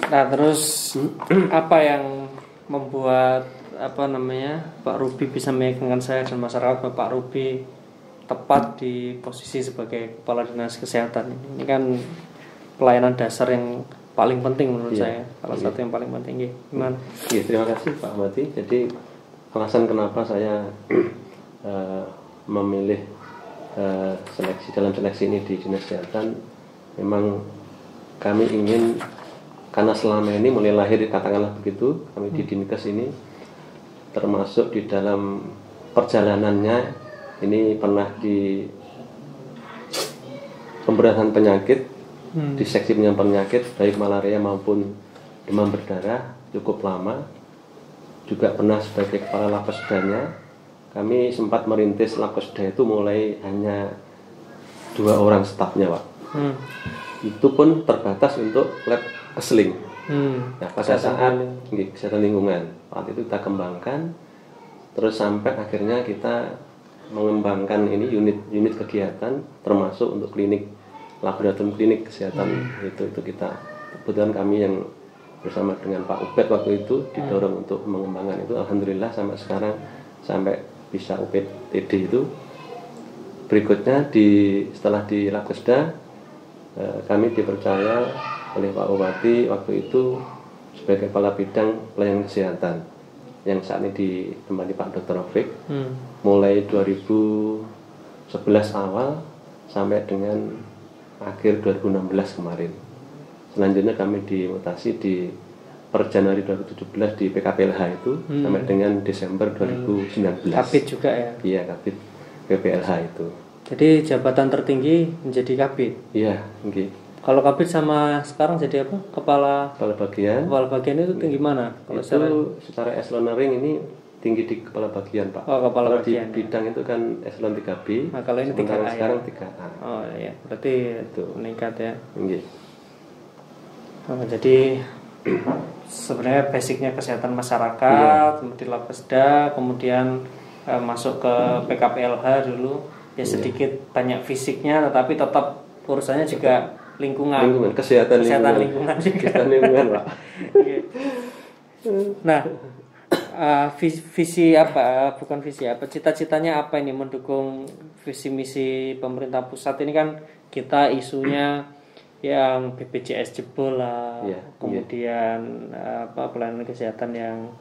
Nah, terus apa yang membuat Pak Ruby bisa meyakinkan saya dan masyarakat bahwa Pak Ruby tepat di posisi sebagai kepala dinas kesehatan ini kan pelayanan dasar yang paling penting menurut saya, salah satu yang paling penting. Gimana? Iya, terima kasih Pak Mati. Jadi alasan kenapa saya memilih seleksi ini di dinas kesehatan, memang kami ingin, karena selama ini mulai lahir katakanlah begitu, kami di Dinkes ini termasuk di dalam perjalanannya ini pernah di pemberantasan penyakit, di seksi penyakit baik malaria maupun demam berdarah cukup lama, juga pernah sebagai kepala Labkesdanya. Kami sempat merintis Labkesda itu mulai hanya 2 orang stafnya, Pak. Itu pun terbatas untuk lab keseling. Nah, pada saat kesehatan lingkungan, saat itu kita kembangkan, terus sampai akhirnya kita mengembangkan ini unit kegiatan, termasuk untuk klinik laboratorium klinik kesehatan. Itu kita kebetulan kami yang bersama dengan Pak Ubed waktu itu didorong untuk mengembangkan itu. Alhamdulillah sampai sekarang sampai bisa UPTD itu. Berikutnya setelah di Labkesda, kami dipercaya oleh Pak Bupati waktu itu sebagai kepala bidang pelayanan kesehatan yang saat ini ditemani Pak Dr. Rafiq, mulai 2011 awal sampai dengan akhir 2016 kemarin. Selanjutnya kami dimutasi di per Januari 2017 di PKPLH itu sampai dengan Desember 2019. Kabid juga ya? Iya, Kabid PPLH itu. Jadi jabatan tertinggi menjadi Kabid? Iya, okay. Kalau Kabid sama sekarang jadi apa? Kepala bagian. Kepala bagian itu tinggi mana? Kalau itu secara eselonering ini tinggi di kepala bagian, Pak. Oh, kepala kalau bagian. Di bidang itu kan eselon 3B. Nah, kalau ini 3A sekarang ya? 3A. Oh iya, berarti itu meningkat ya. Okay. Oh, jadi sebenarnya basicnya kesehatan masyarakat, kemudian Labkesda, kemudian masuk ke PKPLH dulu, ya sedikit banyak fisiknya, tetapi tetap urusannya juga lingkungan kesehatan lingkungan juga. Kesehatan lingkungan, Pak. Nah, visi apa? Bukan visi apa? Cita-citanya apa ini mendukung visi misi pemerintah pusat ini kan kita isunya yang BPJS jebol lah, kemudian pelayanan kesehatan yang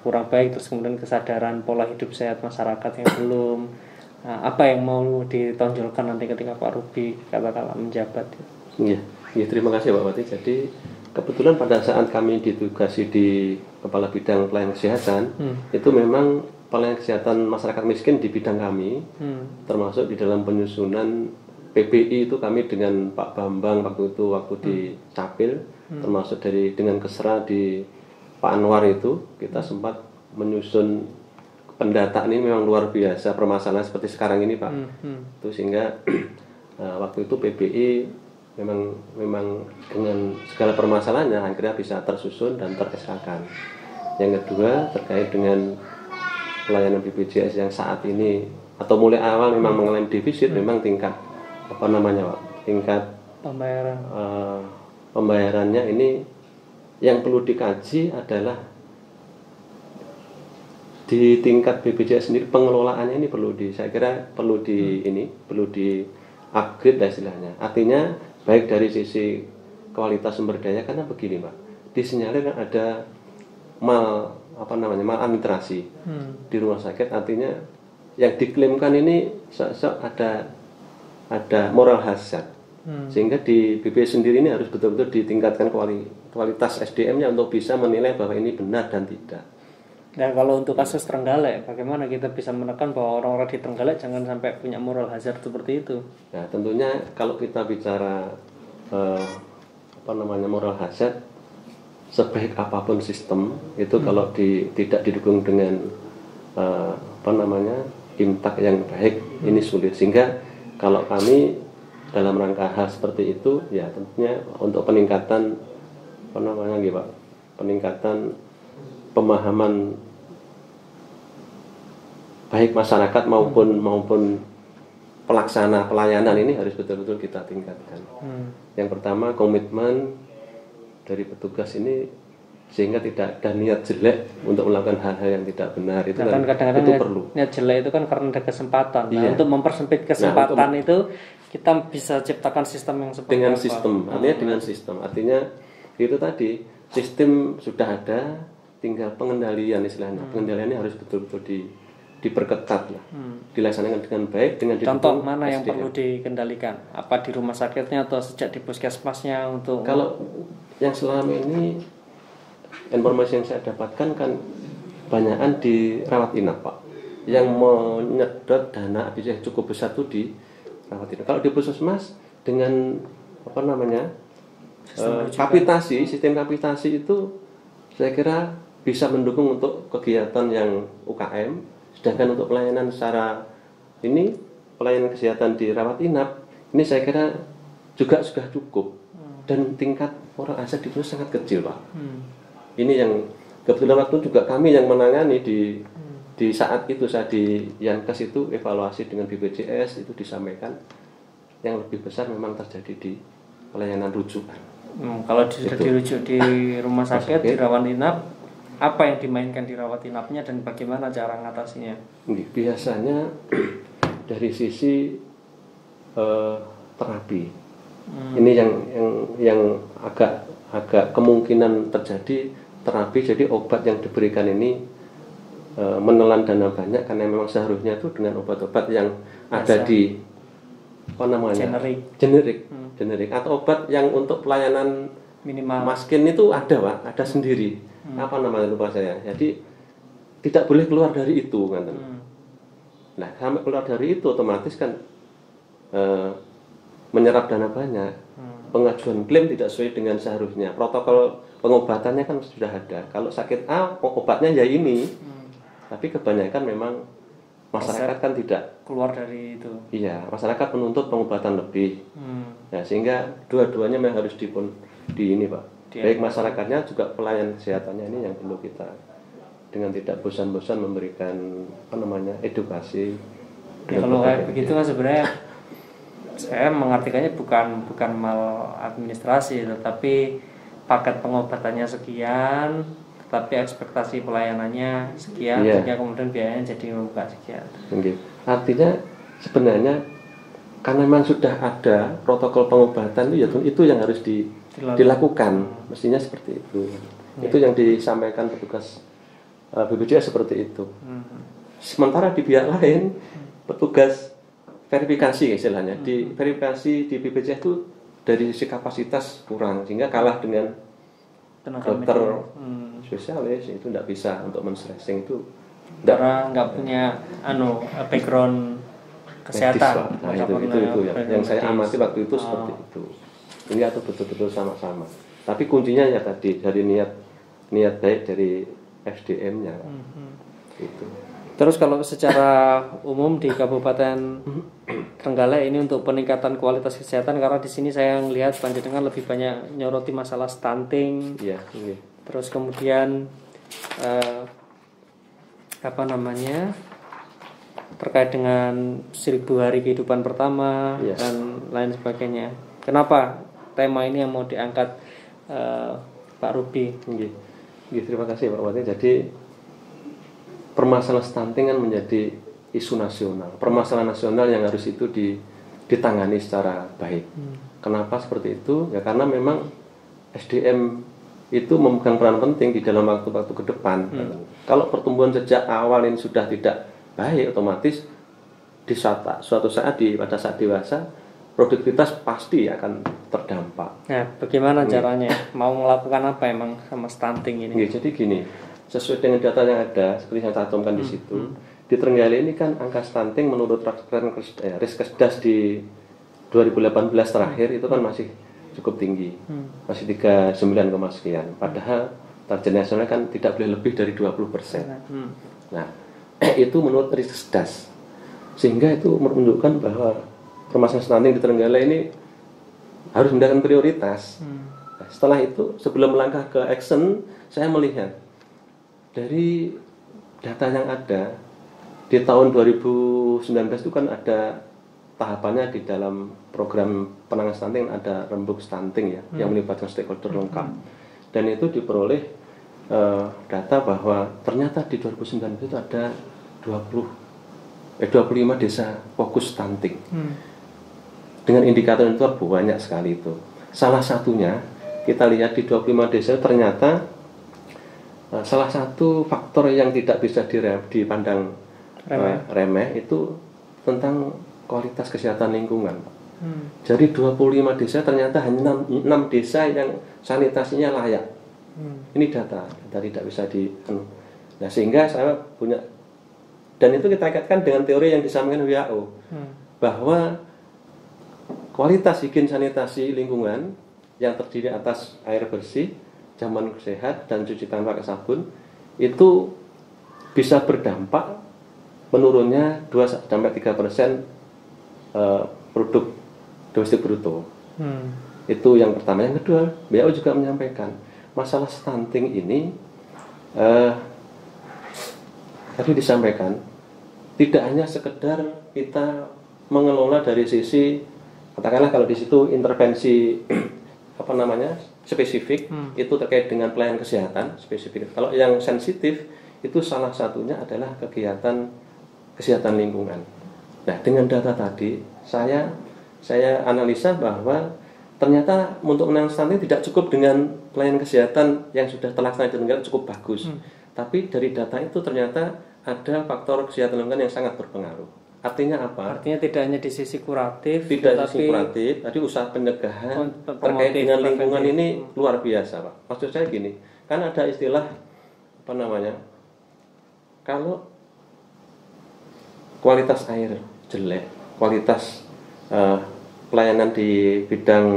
kurang baik, terus kemudian kesadaran pola hidup sehat masyarakat yang belum. Apa yang mau ditonjolkan nanti ketika Pak Ruby katakanlah menjabat? Iya, terima kasih Pak Wati. Jadi kebetulan pada saat kami ditugasi di kepala bidang pelayanan kesehatan, itu memang pelayanan kesehatan masyarakat miskin di bidang kami, termasuk di dalam penyusunan PPI itu kami dengan Pak Bambang waktu di Capil, termasuk dengan Kesra di Pak Anwar itu kita sempat menyusun pendataan ini memang luar biasa permasalahan seperti sekarang ini, Pak. Itu sehingga waktu itu PPI memang dengan segala permasalahannya akhirnya bisa tersusun dan ter-SK-kan. Yang kedua terkait dengan pelayanan BPJS yang saat ini atau mulai awal memang mengalami defisit, memang tingkat tingkat pembayarannya ini yang perlu dikaji adalah di tingkat BPJS sendiri pengelolaannya ini saya kira perlu di upgrade lah istilahnya. Artinya baik dari sisi kualitas sumber daya, karena begini Pak, disinyalir ada maladministrasi di rumah sakit, artinya yang diklaimkan ini ada moral hazard, sehingga di BPJS sendiri ini harus betul-betul ditingkatkan kualitas SDM-nya untuk bisa menilai bahwa ini benar dan tidak. Dan kalau untuk kasus Trenggalek, bagaimana kita bisa menekan bahwa orang-orang di Trenggalek jangan sampai punya moral hazard seperti itu? Nah, tentunya kalau kita bicara moral hazard, sebaik apapun sistem itu kalau tidak didukung dengan imtak yang baik, ini sulit. Sehingga kalau kami dalam rangka hal seperti itu, ya tentunya untuk peningkatan peningkatan pemahaman baik masyarakat maupun pelaksana pelayanan ini harus betul-betul kita tingkatkan. Yang pertama komitmen dari petugas ini sehingga tidak ada niat jelek untuk melakukan hal-hal yang tidak benar. Itu kan kadang-kadang itu perlu. Niat jelek itu kan karena ada kesempatan. Nah, untuk mempersempit kesempatan itu kita bisa ciptakan sistem yang seperti dengan apa? Sistem. Artinya itu tadi sistem sudah ada, tinggal pengendalian istilahnya. Pengendaliannya harus betul-betul diperketat lah, dilaksanakan dengan baik dengan contoh mana yang perlu dikendalikan, apa di rumah sakitnya atau sejak di puskesmasnya untuk kalau yang selama ini informasi yang saya dapatkan kan banyakan di rawat inap Pak, yang menyedot dana yang cukup besar tuh di rawat inap. Kalau di puskesmas dengan apa namanya sistem kapitasi itu saya kira bisa mendukung untuk kegiatan yang UKM. Sedangkan untuk pelayanan secara pelayanan kesehatan di rawat inap ini saya kira juga sudah cukup dan tingkat moral hazard itu sangat kecil Pak. Ini yang kebetulan waktu juga kami yang menangani di saat itu saya di Yankes itu evaluasi dengan BPJS itu disampaikan yang lebih besar memang terjadi di pelayanan rujukan. Kalau sudah dirujuk di rumah sakit, di rawat inap, apa yang dimainkan di rawat inapnya dan bagaimana cara mengatasinya? Biasanya dari sisi terapi. Ini yang agak kemungkinan terjadi terapi. Jadi obat yang diberikan ini menelan dana banyak karena memang seharusnya itu dengan obat-obat yang ada di apa namanya generik atau obat yang untuk pelayanan minimal maskin itu ada Pak, ada sendiri. Apa namanya lupa saya. Jadi tidak boleh keluar dari itu kan. Nah, sampai keluar dari itu otomatis kan menyerap dana banyak. Pengajuan klaim tidak sesuai dengan seharusnya. Protokol pengobatannya kan sudah ada. Kalau sakit A, obatnya ya ini. Tapi kebanyakan memang masyarakat kan tidak keluar dari itu. Iya, masyarakat menuntut pengobatan lebih. Nah, sehingga dua-duanya memang harus di ini Pak. Baik masyarakatnya juga pelayan kesehatannya ini yang perlu kita dengan tidak bosan-bosan memberikan edukasi. Ya, kalau kayak begitu kan sebenarnya saya mengartikannya bukan maladministrasi, tetapi paket pengobatannya sekian, tetapi ekspektasi pelayanannya sekian, sehingga kemudian biayanya jadi membuka sekian. Artinya sebenarnya karena memang sudah ada protokol pengobatan itu yang harus dilakukan, mestinya seperti itu. Itu yang disampaikan petugas BPJS seperti itu. Sementara di pihak lain petugas verifikasi istilahnya, di verifikasi di BPJS itu dari sisi kapasitas kurang sehingga kalah dengan dokter spesialis itu tidak bisa untuk men-stressing itu. Karena nggak punya background kesehatan. Nah, itu yang saya amati waktu itu seperti itu. Ini atau betul-betul sama-sama. Tapi kuncinya ya tadi dari niat baik dari SDM-nya. Itu. Terus kalau secara umum di Kabupaten Trenggalek ini untuk peningkatan kualitas kesehatan, karena di sini saya melihat panjenengan lebih banyak nyoroti masalah stunting. Iya. Terus kemudian terkait dengan 1000 hari kehidupan pertama dan lain sebagainya. Kenapa tema ini yang mau diangkat Pak Ruby? Terima kasih Pak Wati. Jadi permasalahan stunting kan menjadi isu nasional, permasalahan nasional yang harus itu ditangani secara baik. Kenapa seperti itu? Ya karena memang SDM itu memegang peran penting di dalam waktu-waktu ke depan. Kalau pertumbuhan sejak awal ini sudah tidak baik, otomatis di suatu saat pada saat dewasa produktivitas pasti akan terdampak. Nah, bagaimana caranya? Mau melakukan apa emang sama stunting ini? Jadi gini, sesuai dengan data yang ada, seperti yang saya cantumkan di situ, di Trenggalek ini kan angka stunting menurut Riskesdas di 2018 terakhir itu kan masih cukup tinggi, masih 39, sekian. Padahal target nasional kan tidak boleh lebih dari 20%. Nah, itu menurut Riskesdas, sehingga itu menunjukkan bahwa permasalahan stunting di Trenggalek ini harus mendapatkan prioritas. Nah, setelah itu, sebelum melangkah ke action, saya melihat dari data yang ada di tahun 2019 itu kan ada tahapannya di dalam program penanganan stunting, ada rembuk stunting ya, yang melibatkan stakeholder lengkap. dan itu diperoleh data bahwa ternyata di 2019 itu ada 25 desa fokus stunting. Dengan indikator itu banyak sekali itu. Salah satunya kita lihat di 25 desa ternyata salah satu faktor yang tidak bisa dipandang remeh itu tentang kualitas kesehatan lingkungan. Jadi 25 desa ternyata hanya 6 desa yang sanitasinya layak. Ini data tidak bisa Nah, sehingga saya punya, dan itu kita kaitkan dengan teori yang disampaikan WHO bahwa kualitas higien sanitasi lingkungan yang terdiri atas air bersih, jaman sehat, dan cuci tangan pakai sabun itu bisa berdampak menurunnya 2-3% produk domestik bruto. Itu yang pertama. Yang kedua, WHO juga menyampaikan masalah stunting ini tadi disampaikan tidak hanya sekedar kita mengelola dari sisi, katakanlah kalau di situ intervensi spesifik, itu terkait dengan pelayanan kesehatan spesifik. Kalau yang sensitif itu salah satunya adalah kegiatan kesehatan lingkungan. Nah, dengan data tadi saya analisa bahwa ternyata untuk menangani stunting tidak cukup dengan pelayanan kesehatan yang sudah terlaksana di negara cukup bagus. Tapi dari data itu ternyata ada faktor kesehatan lingkungan yang sangat berpengaruh. Artinya apa? Artinya tidak hanya di sisi kuratif, sisi kuratif, tadi usaha pencegahan terkait dengan lingkungan ini luar biasa, Pak. Maksud saya gini, kan ada istilah kalau kualitas air jelek, kualitas pelayanan di bidang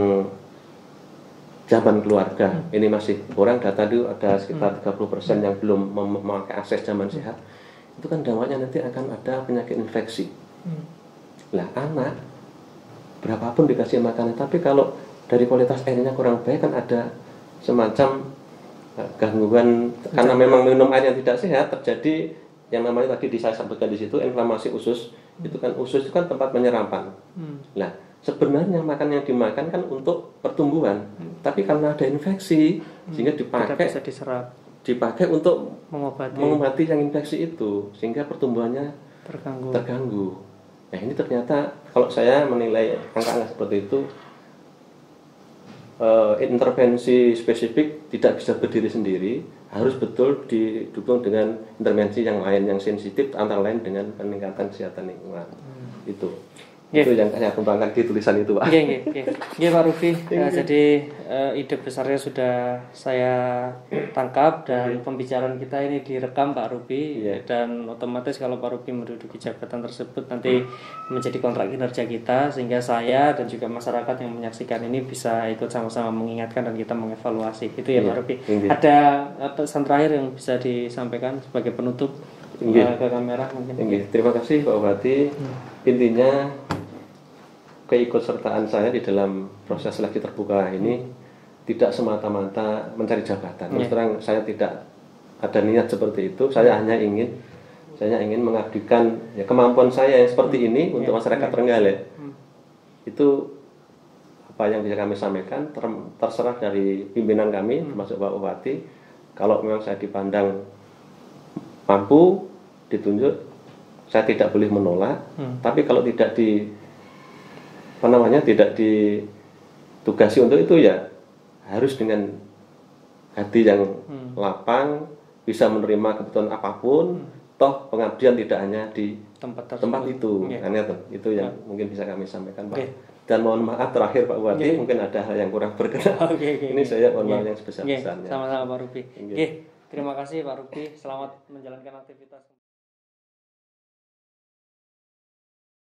jaman keluarga ini masih kurang, data itu ada sekitar 30% yang belum memakai akses jaman sehat, itu kan dampaknya nanti akan ada penyakit infeksi. Lah, anak berapapun dikasih makanan, tapi kalau dari kualitas airnya kurang baik kan ada semacam gangguan, karena memang minum air yang tidak sehat terjadi yang namanya tadi saya sebutkan di situ inflamasi usus. Itu kan usus itu kan tempat penyerapan. Nah, sebenarnya makan yang dimakan kan untuk pertumbuhan, tapi karena ada infeksi sehingga dipakai untuk mengobati yang infeksi itu, sehingga pertumbuhannya terganggu. Nah, ini ternyata kalau saya menilai angka-angka seperti itu, intervensi spesifik tidak bisa berdiri sendiri, harus betul didukung dengan intervensi yang lain yang sensitif, antara lain dengan peningkatan kesehatan lingkungan. Itu yang saya kembangkan di tulisan itu, Pak. Oke, Pak Rufi. Jadi ide besarnya sudah saya tangkap, dan pembicaraan kita ini direkam, Pak Rufi. Dan otomatis kalau Pak Rufi menduduki jabatan tersebut nanti menjadi kontrak kinerja kita, sehingga saya dan juga masyarakat yang menyaksikan ini bisa ikut sama-sama mengingatkan dan kita mengevaluasi. Itu ya, Pak Rufi. Ada pesan terakhir yang bisa disampaikan sebagai penutup ke kamera mungkin? Terima kasih, Pak Bupati. Intinya keikutsertaan saya di dalam proses seleksi terbuka ini tidak semata-mata mencari jabatan. Terus terang saya tidak ada niat seperti itu. Saya hanya ingin mengabdikan kemampuan saya yang seperti ini untuk masyarakat Trenggalek. Itu apa yang bisa kami sampaikan, terserah dari pimpinan kami termasuk Pak Bupati. Kalau memang saya dipandang mampu ditunjuk, saya tidak boleh menolak. Tapi kalau tidak tidak ditugasi untuk itu, ya harus dengan hati yang lapang, bisa menerima kebutuhan apapun. Toh pengabdian tidak hanya di tempat itu. Karena itu yang mungkin bisa kami sampaikan, Pak. Dan mohon maaf terakhir, Pak Bupati, mungkin ada hal yang kurang berkenan. Ini saya mohon maaf yang sebesar-besarnya. Sama-sama, Pak Rufi. Terima kasih, Pak Rufi. Selamat menjalankan aktivitas.